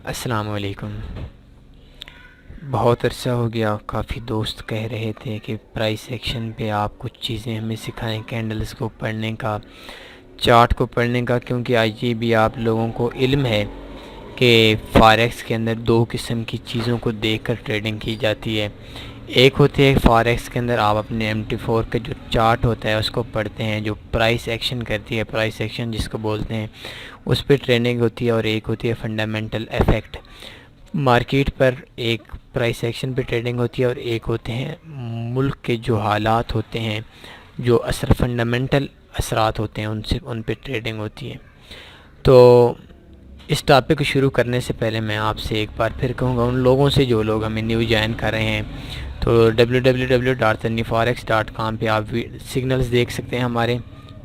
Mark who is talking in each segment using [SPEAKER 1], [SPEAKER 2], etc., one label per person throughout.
[SPEAKER 1] अस्सलाम वालेकुम। बहुत अरसा हो गया, काफ़ी दोस्त कह रहे थे कि प्राइस सेक्शन पे आप कुछ चीज़ें हमें सिखाएं, कैंडल्स को पढ़ने का, चार्ट को पढ़ने का, क्योंकि आज ये भी आप लोगों को इल्म है कि फॉरेक्स के अंदर दो किस्म की चीज़ों को देखकर ट्रेडिंग की जाती है। एक होती है फॉरेक्स के अंदर आप अपने MT4 का जो चार्ट होता है उसको पढ़ते हैं, जो प्राइस एक्शन करती है, प्राइस एक्शन जिसको बोलते हैं, उस पर ट्रेडिंग होती है। और एक होती है फंडामेंटल इफ़ेक्ट, मार्केट पर एक प्राइस एक्शन पे ट्रेडिंग होती है, और एक होते हैं मुल्क के जो हालात होते हैं, जो असर फंडामेंटल असरात होते हैं, उनसे उन पे ट्रेडिंग होती है। तो इस टॉपिक को शुरू करने से पहले मैं आपसे एक बार फिर कहूँगा, उन लोगों से जो लोग हमें न्यू ज्वाइन कर रहे हैं, तो www.sunnyforex.com पे आप सिग्नल्स देख सकते हैं हमारे।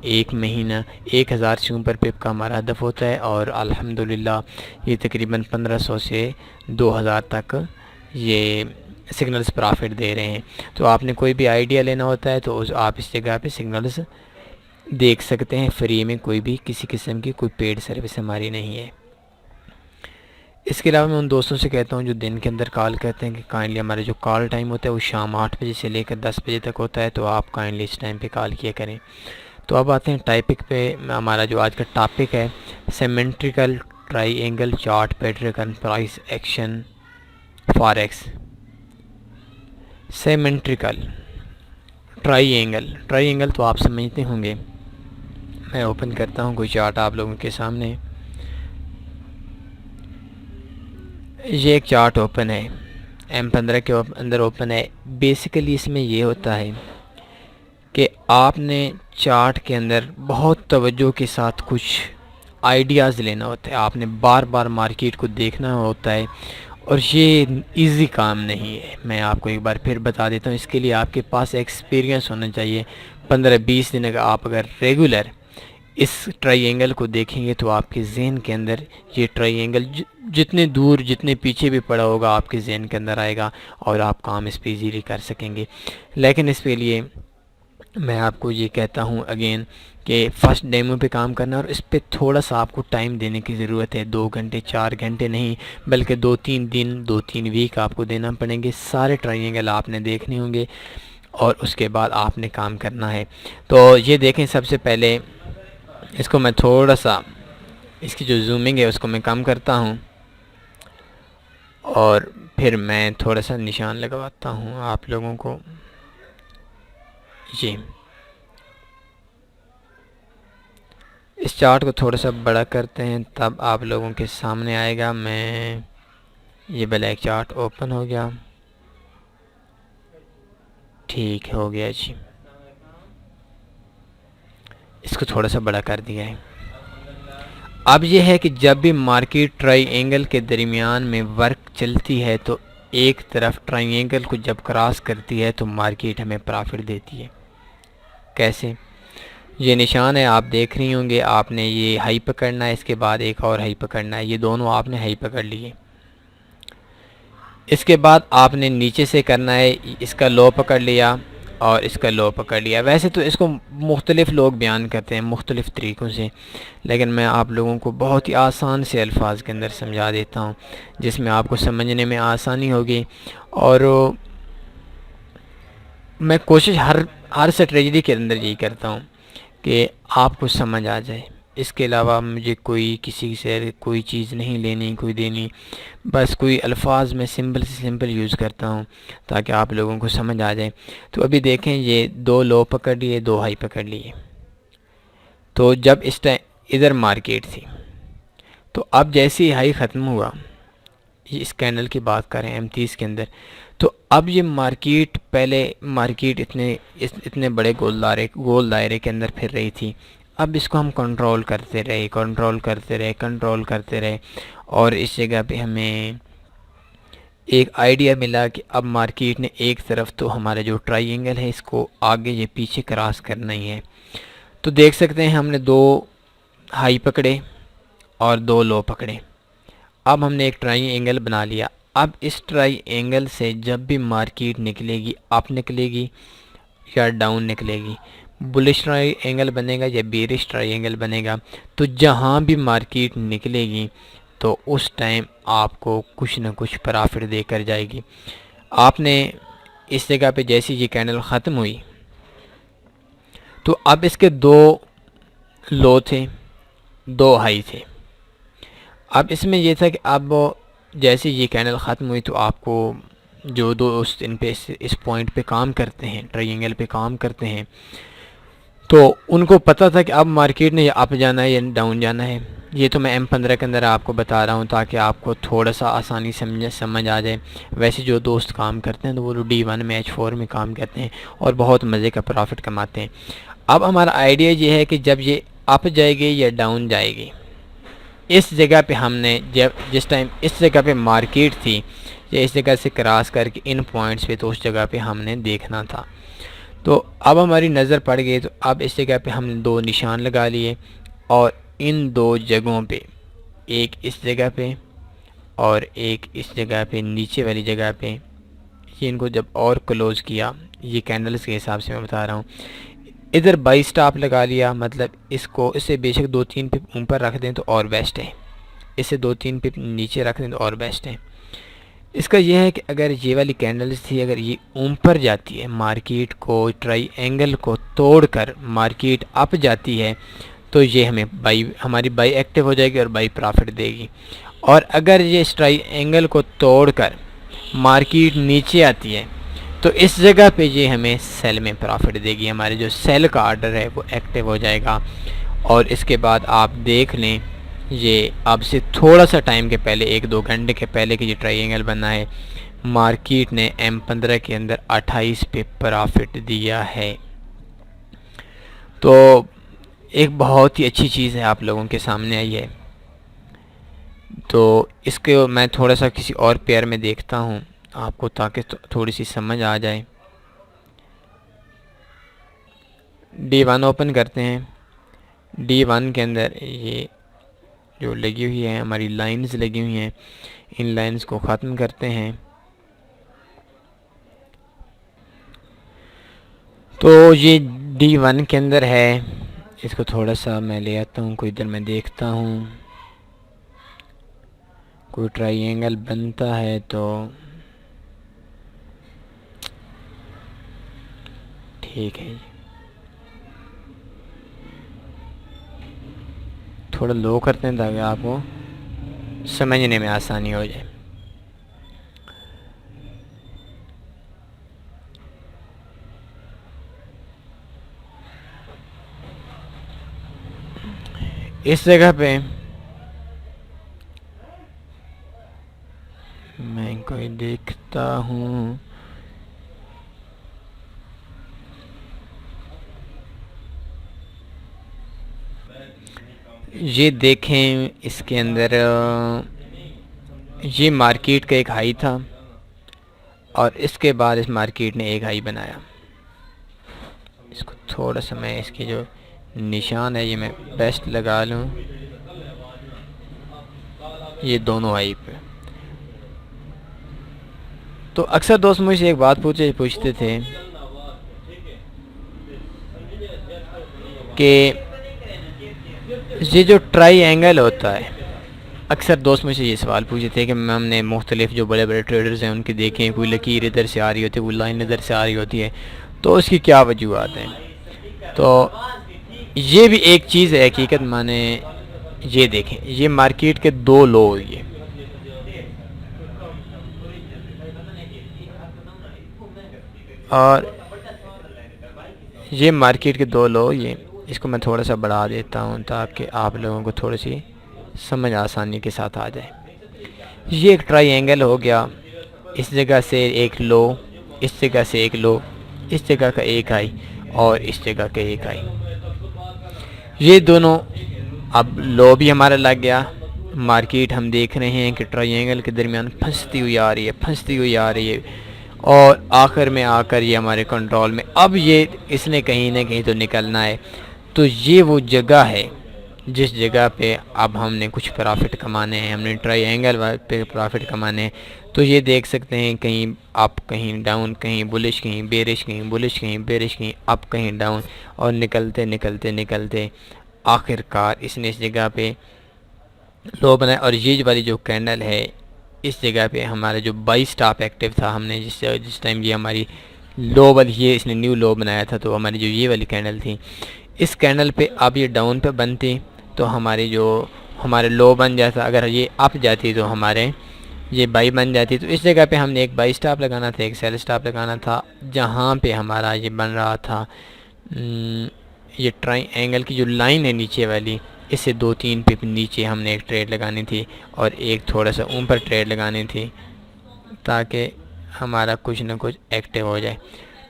[SPEAKER 1] एक महीना 1000 से ऊपर पिप का हमारा हदफ होता है, और अल्हम्दुलिल्लाह ये तकरीबन 1500 से 2000 तक ये सिग्नल्स प्रॉफिट दे रहे हैं। तो आपने कोई भी आइडिया लेना होता है तो आप इस जगह पे सिग्नल्स देख सकते हैं फ्री में, कोई भी किसी किस्म की कोई पेड सर्विस हमारी नहीं है। इसके अलावा मैं उन दोस्तों से कहता हूँ जो दिन के अंदर कॉल करते हैं कि काइंडली हमारा जो कॉल टाइम होता है वो शाम 8 बजे से लेकर 10 बजे तक होता है, तो आप काइंडली इस टाइम पे कॉल किया करें। तो अब आते हैं टॉपिक पे। हमारा जो आज का टॉपिक है, symmetrical triangle chart pattern price action forex. Symmetrical triangle, triangle तो आप समझते होंगे। मैं ओपन करता हूँ कोई चार्ट आप लोगों के सामने। ये एक चार्ट ओपन है, M15 के अंदर ओपन है। बेसिकली इसमें ये होता है कि आपने चार्ट के अंदर बहुत तवज्जो के साथ कुछ आइडियाज़ लेना होता है, आपने बार बार मार्केट को देखना होता है, और ये इजी काम नहीं है। मैं आपको एक बार फिर बता देता हूँ, इसके लिए आपके पास एक्सपीरियंस होना चाहिए। 15-20 दिन का आप अगर रेगुलर इस ट्राइएंगल को देखेंगे तो आपके जहन के अंदर ये ट्राइएंगल जितने दूर जितने पीछे भी पड़ा होगा आपके जहन के अंदर आएगा, और आप काम इस पर ईजीली कर सकेंगे। लेकिन इसके लिए मैं आपको ये कहता हूँ अगेन कि फ़र्स्ट डेमो पे काम करना, और इस पर थोड़ा सा आपको टाइम देने की ज़रूरत है। 2 घंटे 4 घंटे नहीं, बल्कि 2-3 दिन 2-3 वीक आपको देना पड़ेंगे। सारे ट्राइएंगल आपने देखने होंगे और उसके बाद आपने काम करना है। तो ये देखें, सबसे पहले इसको मैं थोड़ा सा, इसकी जो जूमिंग है उसको मैं कम करता हूँ, और फिर मैं थोड़ा सा निशान लगवाता हूँ आप लोगों को। जी, इस चार्ट को थोड़ा सा बड़ा करते हैं तब आप लोगों के सामने आएगा। मैं ये ब्लैक चार्ट ओपन हो गया, ठीक हो गया जी। इसको थोड़ा सा बड़ा कर दिया है। अब यह है कि जब भी मार्केट ट्राइएंगल के दरमियान में वर्क चलती है तो एक तरफ ट्राइएंगल को जब क्रॉस करती है तो मार्केट हमें प्रॉफिट देती है। कैसे? ये निशान है, आप देख रही होंगे। आपने ये हाई पकड़ना है, इसके बाद एक और हाई पकड़ना है। ये दोनों आपने हाई पकड़ लिए। इसके बाद आपने नीचे से करना है, इसका लो पकड़ लिया और इसका लो पकड़ लिया। वैसे तो इसको मुख्तलिफ़ लोग बयान करते हैं मुख्तलिफ़ तरीक़ों से, लेकिन मैं आप लोगों को बहुत ही आसान से अल्फाज के अंदर समझा देता हूँ जिसमें आपको समझने में आसानी होगी। और मैं कोशिश हर स्ट्रेटजी के अंदर यही करता हूँ कि आपको समझ आ जाए। इसके अलावा मुझे कोई किसी से कोई चीज़ नहीं लेनी कोई देनी, बस कोई अल्फाज मैं सिंपल से सिंपल यूज़ करता हूँ ताकि आप लोगों को समझ आ जाए। तो अभी देखें, ये 2 लो पकड़ लिए, 2 हाई पकड़ लिए। तो जब इस टाइम इधर मार्केट थी, तो अब जैसे ही हाई ख़त्म हुआ, ये इस कैंडल की बात करें M30 के अंदर, तो अब ये मार्केट, पहले मार्केट इतने बड़े गोल दायरे के अंदर फिर रही थी। अब इसको हम कंट्रोल करते रहे, कंट्रोल करते रहे, और इस जगह पे हमें एक आइडिया मिला कि अब मार्केट ने एक तरफ तो हमारा जो ट्राइएंगल है इसको आगे ये पीछे क्रॉस करना ही है। तो देख सकते हैं हमने 2 हाई पकड़े और 2 लो पकड़े। अब हमने एक ट्राइएंगल बना लिया। अब इस ट्राइएंगल से जब भी मार्केट निकलेगी, अप निकलेगी या डाउन निकलेगी, बुलिश ट्राइएंगल बनेगा या बेरिश ट्राइएंगल बनेगा, तो जहाँ भी मार्केट निकलेगी तो उस टाइम आपको कुछ ना कुछ प्रॉफिट देकर जाएगी। आपने इस जगह पे जैसे ये कैंडल ख़त्म हुई तो अब इसके 2 लो थे, 2 हाई थे। अब इसमें ये था कि अब जैसे ये कैंडल ख़त्म हुई तो आपको जो दोस्त इन पे इस पॉइंट पे काम करते हैं, ट्रायंगल पे काम करते हैं, तो उनको पता था कि अब मार्केट ने या अप जाना है या डाउन जाना है। ये तो मैं M15 के अंदर आपको बता रहा हूँ ताकि आपको थोड़ा सा आसानी समझ आ जाए। वैसे जो दोस्त काम करते हैं तो वो D1 में H4 में काम करते हैं और बहुत मज़े का प्रॉफिट कमाते हैं। अब हमारा आइडिया ये है कि जब ये अप जाएगी या डाउन जाएगी, इस जगह पे हमने जिस टाइम इस जगह पे मार्केट थी या इस जगह से क्रॉस करके इन पॉइंट्स पे, तो उस जगह पे हमने देखना था। तो अब हमारी नज़र पड़ गई, तो अब इस जगह पे हमने 2 निशान लगा लिए और इन 2 जगहों पे, एक इस जगह पे और एक इस जगह पे, नीचे वाली जगह पे, ये इनको जब और क्लोज़ किया, ये कैंडल्स के हिसाब से मैं बता रहा हूँ, इधर बाई स्टॉप लगा लिया। मतलब इसको इससे बेशक 2-3 पिप ऊपर रख दें तो और बेस्ट है, इससे 2-3 पिप नीचे रख दें तो और बेस्ट है। इसका यह है कि अगर ये वाली कैंडल्स थी, अगर ये ऊपर जाती है, मार्केट को ट्रायंगल को तोड़कर मार्केट अप जाती है, तो ये हमारी बाई एक्टिव हो जाएगी और बाई प्रॉफिट देगी। और अगर ये इस ट्रायंगल को तोड़कर मार्केट नीचे आती है तो इस जगह पे ये हमें सेल में प्रॉफिट देगी। हमारे जो सेल का आर्डर है वो एक्टिव हो जाएगा। और इसके बाद आप देख लें, ये अब से थोड़ा सा टाइम के पहले, 1-2 घंटे के पहले कि ये ट्रायंगल बना है, मार्केट ने M15 के अंदर 28 पे प्रॉफिट दिया है। तो एक बहुत ही अच्छी चीज़ है आप लोगों के सामने आई है। तो इसके मैं थोड़ा सा किसी और पेयर में देखता हूँ आपको, ताकि थोड़ी सी समझ आ जाए। D1 ओपन करते हैं। D1 के अंदर ये जो लगी हुई है हमारी लाइंस लगी हुई हैं, इन लाइंस को ख़त्म करते हैं। तो ये D1 के अंदर है, इसको थोड़ा सा मैं ले आता हूँ, कोई इधर मैं देखता हूँ कोई ट्रायंगल बनता है तो ठीक है। थोड़ा लो करते हैं ताकि आपको समझने में आसानी हो जाए। इस जगह पे मैं कोई देखता हूँ, ये देखें इसके अंदर ये मार्केट का एक हाई था और इसके बाद इस मार्केट ने एक हाई बनाया। इसको थोड़ा सा मैं इसके जो निशान है ये मैं बेस्ट लगा लूँ, ये दोनों हाई पे। तो अक्सर दोस्त मुझसे एक बात पूछते थे कि ये जो ट्रायंगल होता है, अक्सर दोस्त मुझसे ये सवाल पूछे थे कि हमने मुख्तलिफ जो बड़े बड़े ट्रेडर्स हैं उनके देखे हैं, कोई लकीर इधर से आ रही होती है, कोई लाइन इधर से आ रही होती है, तो उसकी क्या वजूहत हैं। तो ये भी एक चीज़ है हकीकत माने। ये देखें, ये मार्केट के 2 लो हुई है, और ये मार्केट के 2 लो, ये इसको मैं थोड़ा सा बढ़ा देता हूँ ताकि आप लोगों को थोड़ी सी समझ आसानी के साथ आ जाए। ये एक ट्रायंगल हो गया, इस जगह से एक लो, इस जगह से एक लो, इस जगह का एक हाई और इस जगह का एक हाई। ये दोनों अब लो भी हमारा लग गया। मार्केट हम देख रहे हैं कि ट्रायंगल के दरमियान फंसती हुई आ रही है, फंसती हुई आ रही है, और आखिर में आकर ये हमारे कंट्रोल में। अब ये इसने कहीं ना कहीं तो निकलना है। तो ये वो जगह है जिस जगह पे अब हमने कुछ प्रॉफिट कमाने हैं, हमने ट्रायंगल पे प्रॉफिट कमाने हैं। तो ये देख सकते हैं कहीं अप, कहीं डाउन, कहीं बुलिश, कहीं बेरिश, कहीं बुलिश, कहीं बेरिश, कहीं अप, कहीं डाउन, और निकलते निकलते निकलते आखिरकार इसने इस जगह पे लो बनाया, और ये वाली जो कैंडल है इस जगह पे हमारा जो बाई स्टॉप एक्टिव था, हमने जिस टाइम ये हमारी लो वाली, ये इसने न्यू लो बनाया था, तो हमारी जो ये वाली कैंडल थी, इस कैंडल पे अब ये डाउन पे बनती तो हमारी जो हमारे लो बन जाता, अगर ये अप जाती तो हमारे ये बाई बन जाती। तो इस जगह पे हमने एक बाई स्टॉप लगाना था, एक सेल स्टॉप लगाना था, जहाँ पे हमारा ये बन रहा था ये ट्रायंगल की जो लाइन है नीचे वाली, इससे 2-3 पिप नीचे हमने एक ट्रेड लगानी थी और एक थोड़ा सा ऊपर ट्रेड लगानी थी, ताकि हमारा कुछ ना कुछ एक्टिव हो जाए।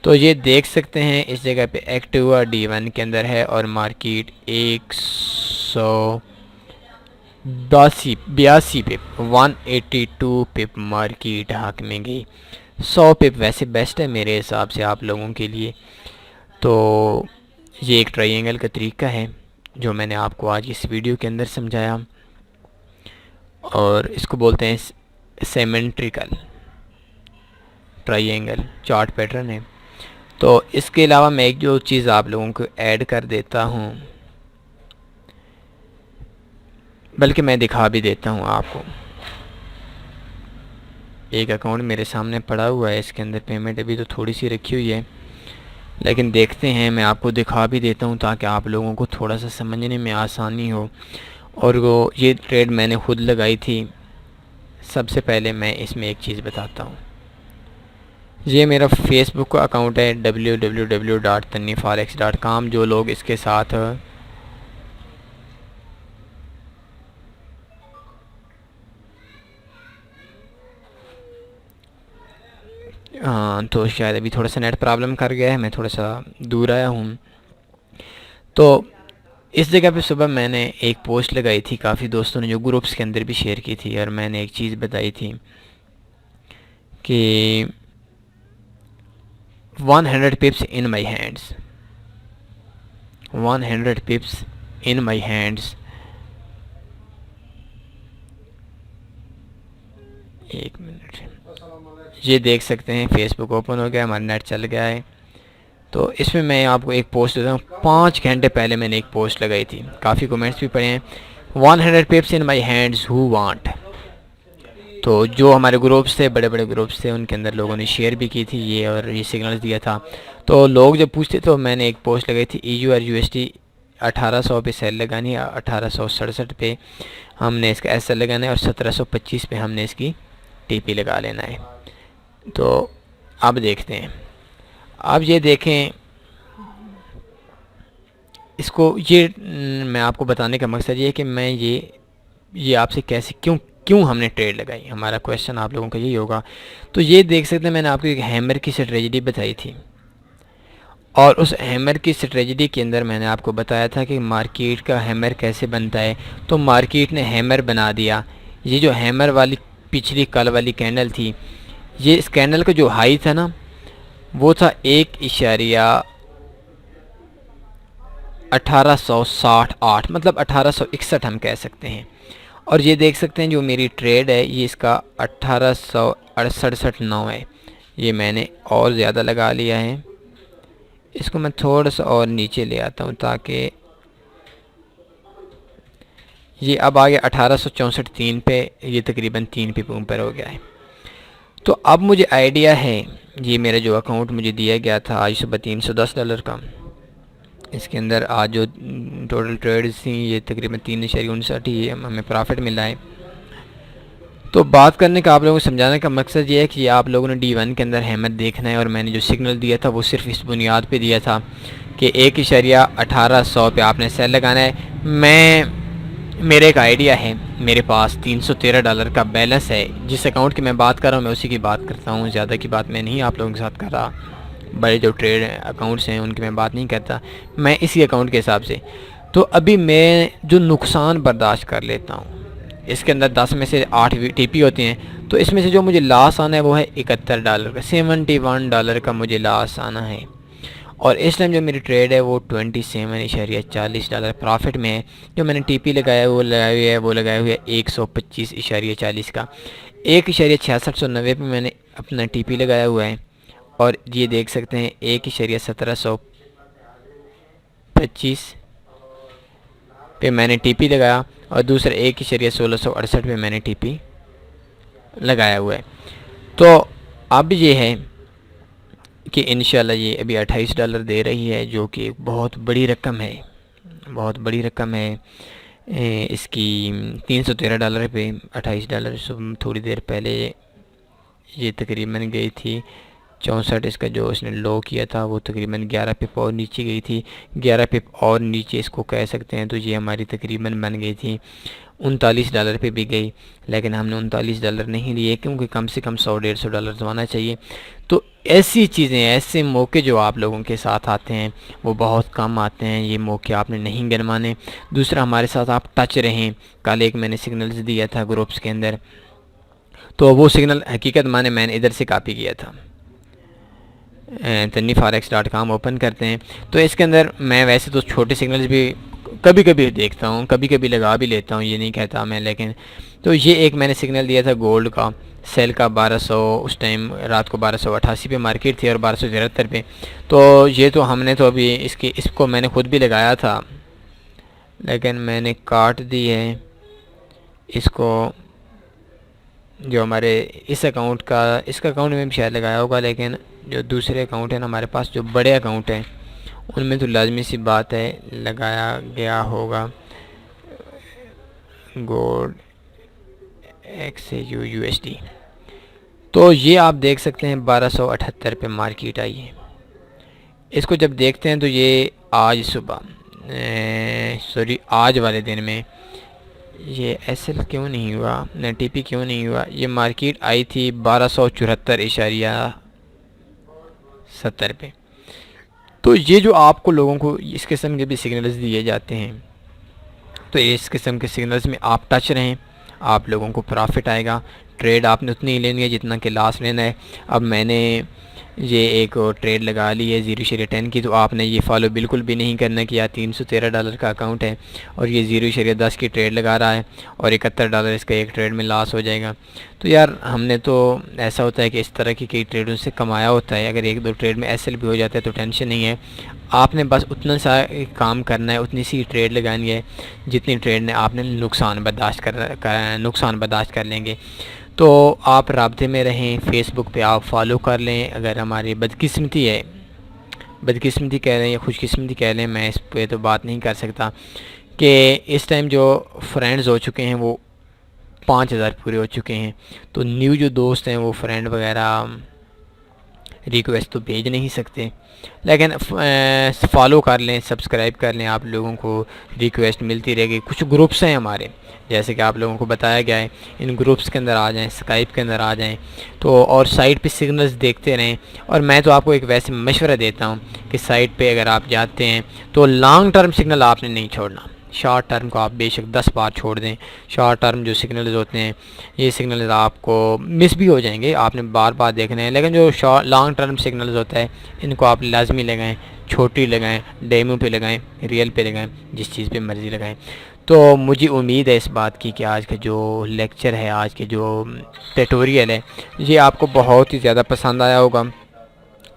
[SPEAKER 1] तो ये देख सकते हैं इस जगह पे एक्टिव हुआ D1 के अंदर है, और मार्केट 182 पिप 182 पिप मार्केट हक में गई। 100 पिप वैसे बेस्ट है मेरे हिसाब से आप लोगों के लिए। तो ये एक ट्रायंगल का तरीका है जो मैंने आपको आज इस वीडियो के अंदर समझाया, और इसको बोलते हैं सिमेट्रिकल ट्रायंगल चार्ट पैटर्न है। तो इसके अलावा मैं एक जो चीज़ आप लोगों को ऐड कर देता हूँ, बल्कि मैं दिखा भी देता हूँ आपको। एक अकाउंट मेरे सामने पड़ा हुआ है, इसके अंदर पेमेंट अभी तो थोड़ी सी रखी हुई है, लेकिन देखते हैं, मैं आपको दिखा भी देता हूँ ताकि आप लोगों को थोड़ा सा समझने में आसानी हो। और वो ये ट्रेड मैंने खुद लगाई थी। सबसे पहले मैं इसमें एक चीज़ बताता हूँ। ये मेरा फेसबुक का अकाउंट है www.tanniforex.com। जो लोग इसके साथ तो शायद अभी थोड़ा सा नेट प्रॉब्लम कर गया है, मैं थोड़ा सा दूर आया हूँ। तो इस जगह पे सुबह मैंने एक पोस्ट लगाई थी, काफ़ी दोस्तों ने जो ग्रुप्स के अंदर भी शेयर की थी, और मैंने एक चीज़ बताई थी कि 100 पिप्स इन my hands, 100 पिप्स in my hands. एक मिनट, ये देख सकते हैं फेसबुक ओपन हो गया, हमारा नेट चल गया है। तो इसमें मैं आपको एक पोस्ट देता हूँ, 5 घंटे पहले मैंने एक पोस्ट लगाई थी, काफ़ी कमेंट्स भी पड़े हैं। 100 पिप्स इन माई हैंड्स हु वांट। तो जो हमारे ग्रुप्स थे, बड़े बड़े ग्रुप्स थे, उनके अंदर लोगों ने शेयर भी की थी ये, और ये सिग्नल्स दिया था। तो लोग जब पूछते तो मैंने एक पोस्ट लगाई थी, EUR/USD 1800 पे सेल लगानी है, 1867 पे हमने इसका एस सेल लगाना है, और 1725 पे हमने इसकी TP लगा लेना है। तो अब देखते हैं, अब ये देखें इसको, ये मैं आपको बताने का मकसद ये है कि मैं ये आपसे कैसे क्यों हमने ट्रेड लगाई, हमारा क्वेश्चन आप लोगों का यही होगा। तो ये देख सकते हैं, मैंने आपको एक हैमर की स्ट्रेटजी बताई थी, और उस हैमर की स्ट्रेटजी के अंदर मैंने आपको बताया था कि मार्केट का हैमर कैसे बनता है। तो मार्केट ने हैमर बना दिया। ये जो हैमर वाली पिछली कल वाली कैंडल थी, ये इस कैंडल का जो हाई था ना, वो था 1.1868, मतलब 1861 हम कह सकते हैं। और ये देख सकते हैं जो मेरी ट्रेड है, ये इसका 1868.9 है। ये मैंने और ज़्यादा लगा लिया है, इसको मैं थोड़ा सा और नीचे ले आता हूँ ताकि ये अब आ गया 1864.3 पे, ये तकरीबन 3 पे ऊपर हो गया है। तो अब मुझे आइडिया है, ये मेरा जो अकाउंट मुझे दिया गया था आज सुबह $310 का, इसके अंदर आज जो टोटल ट्रेड्स थी ये तकरीबन 3.59 ही हमें प्रॉफिट मिला है। तो बात करने का, आप लोगों को समझाने का मकसद ये है कि आप लोगों ने D1 के अंदर अहमियत देखना है, और मैंने जो सिग्नल दिया था वो सिर्फ इस बुनियाद पे दिया था कि 1.1800 पे आपने सेल लगाना है। मेरे एक आइडिया है, मेरे पास $313 का बैलेंस है। जिस अकाउंट की मैं बात कर रहा हूँ मैं उसी की बात करता हूँ, ज़्यादा की बात मैं नहीं आप लोगों के साथ कर रहा। बड़े जो ट्रेड अकाउंट्स हैं उनकी मैं बात नहीं करता, मैं इसी अकाउंट के हिसाब से। तो अभी मैं जो नुकसान बर्दाश्त कर लेता हूँ, इसके अंदर 10 में से 8 TP होते हैं, तो इसमें से जो मुझे लॉस आना है वो है $71 का, $71 का मुझे लॉस आना है। और इस टाइम जो मेरी ट्रेड है वो $27.40 प्रॉफिट में है। जो मैंने TP लगाया है वो लगाया हुआ है 125.40 का, 1.6690 पे मैंने अपना TP लगाया हुआ है। और ये देख सकते हैं 1.1725 पे मैंने TP लगाया, और दूसरा 1.1668 पे मैंने टीपी लगाया हुआ है। तो अब ये है कि इंशाल्लाह ये अभी $28 दे रही है, जो कि एक बहुत बड़ी रकम है, बहुत बड़ी रकम है। इसकी $313 पे $28। थोड़ी देर पहले ये तकरीबन गई थी 64, इसका जो इसने लो किया था वो तकरीबन 11 पिप और नीचे गई थी, 11 पिप और नीचे इसको कह सकते हैं। तो ये हमारी तकरीबन बन गई थी $39 पे भी गई, लेकिन हमने $39 नहीं लिए, क्योंकि कम से कम $100-150 तो आना चाहिए। तो ऐसी चीज़ें, ऐसे मौके जो आप लोगों के साथ आते हैं वो बहुत कम आते हैं, ये मौके आपने नहीं गिनवाने। दूसरा, हमारे साथ आप टच रहें। कल एक मैंने सिग्नल्स दिया था ग्रुप्स के अंदर, तो वो सिग्नल हकीकत मैंने इधर से कॉपी किया था। taniforex.com ओपन करते हैं, तो इसके अंदर मैं वैसे तो छोटे सिग्नल्स भी कभी कभी देखता हूँ, कभी कभी लगा भी लेता हूँ, ये नहीं कहता मैं, लेकिन तो ये एक मैंने सिग्नल दिया था गोल्ड का, सेल का 1200, उस टाइम रात को 1288 पे मार्केट थी और 1273 पे। तो ये तो हमने तो अभी इसको मैंने खुद भी लगाया था, लेकिन मैंने काट दी है इसको। जो हमारे इस अकाउंट का, इसका अकाउंट में भी शायद लगाया होगा, लेकिन जो दूसरे अकाउंट है ना हमारे पास, जो बड़े अकाउंट हैं उनमें तो लाजमी सी बात है लगाया गया होगा। गोल्ड XAUUSD, तो ये आप देख सकते हैं 1278 पे मार्केट आई है। इसको जब देखते हैं तो ये आज सुबह, सॉरी आज वाले दिन में ये SL क्यों नहीं हुआ, TP क्यों नहीं हुआ, ये मार्केट आई थी 1274.70 पे। तो ये जो आपको लोगों को इस किस्म के भी सिग्नल्स दिए जाते हैं, तो इस किस्म के सिग्नल्स में आप टच रहें, आप लोगों को प्रॉफिट आएगा। ट्रेड आपने उतनी ही लेनी है जितना कि लॉस लेना है। अब मैंने ये एक ट्रेड लगा ली है 0.10 की, तो आपने ये फॉलो बिल्कुल भी नहीं करना कि यार $313 का अकाउंट है और ये 0.10 की ट्रेड लगा रहा है और $71 इसका एक ट्रेड में लॉस हो जाएगा। तो यार हमने तो ऐसा होता है कि इस तरह की कई ट्रेडों से कमाया होता है। अगर एक दो ट्रेड में SL भी हो जाता है तो टेंशन नहीं है, आपने बस उतना सा काम करना है, उतनी सी ट्रेड लगानी है जितनी ट्रेड ने आपने नुकसान बर्दाश्त कर लेंगे। तो आप राब्ते में रहें, फेसबुक पे आप फॉलो कर लें। अगर हमारी बदकिस्मती कह लें या खुशकिस्मती कह लें, मैं इस पे तो बात नहीं कर सकता, कि इस टाइम जो फ्रेंड्स हो चुके हैं वो 5000 पूरे हो चुके हैं। तो न्यू जो दोस्त हैं वो फ्रेंड वगैरह रिक्वेस्ट तो भेज नहीं सकते, लेकिन फॉलो कर लें, सब्सक्राइब कर लें, आप लोगों को रिक्वेस्ट मिलती रहेगी। कुछ ग्रुप्स हैं हमारे, जैसे कि आप लोगों को बताया गया है, इन ग्रुप्स के अंदर आ जाएं, स्काइप के अंदर आ जाएं, तो और साइट पे सिग्नल्स देखते रहें। और मैं तो आपको एक वैसे मशवरा देता हूं कि साइट पे अगर आप जाते हैं तो लॉन्ग टर्म सिग्नल आपने नहीं छोड़ना, शॉर्ट टर्म को आप बेशक 10 बार छोड़ दें। शॉर्ट टर्म जो सिग्नल्स होते हैं, ये सिग्नल्स आपको मिस भी हो जाएंगे, आपने बार बार देखने हैं, लेकिन जो लॉन्ग टर्म सिग्नल्स होता है इनको आप लाजमी लगाएं, छोटी लगाएं, डेमो पे लगाएं, रियल पे लगाएं, जिस चीज़ पे मर्ज़ी लगाएं। तो मुझे उम्मीद है इस बात की कि आज का जो लेक्चर है, आज के जो ट्यूटोरियल है, ये आपको बहुत ही ज़्यादा पसंद आया होगा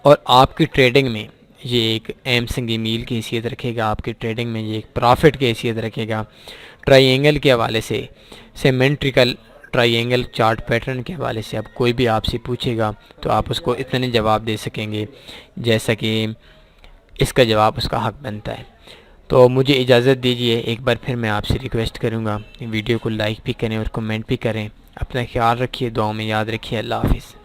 [SPEAKER 1] और आपकी ट्रेडिंग में ये एक एमसिंग मील की हैसियत रखेगा, आपकी ट्रेडिंग में ये एक प्रॉफिट की हैसियत रखेगा। ट्राइंगल के हवाले से, सिमेट्रिकल ट्राइंगल चार्ट पैटर्न के हवाले से अब कोई भी आपसे पूछेगा तो आप उसको इतने जवाब दे सकेंगे जैसा कि इसका जवाब उसका हक बनता है। तो मुझे इजाज़त दीजिए, एक बार फिर मैं आपसे रिक्वेस्ट करूँगा वीडियो को लाइक भी करें और कमेंट भी करें। अपना ख्याल रखिए, दुआओं में याद रखिए। अल्लाह हाफिज़।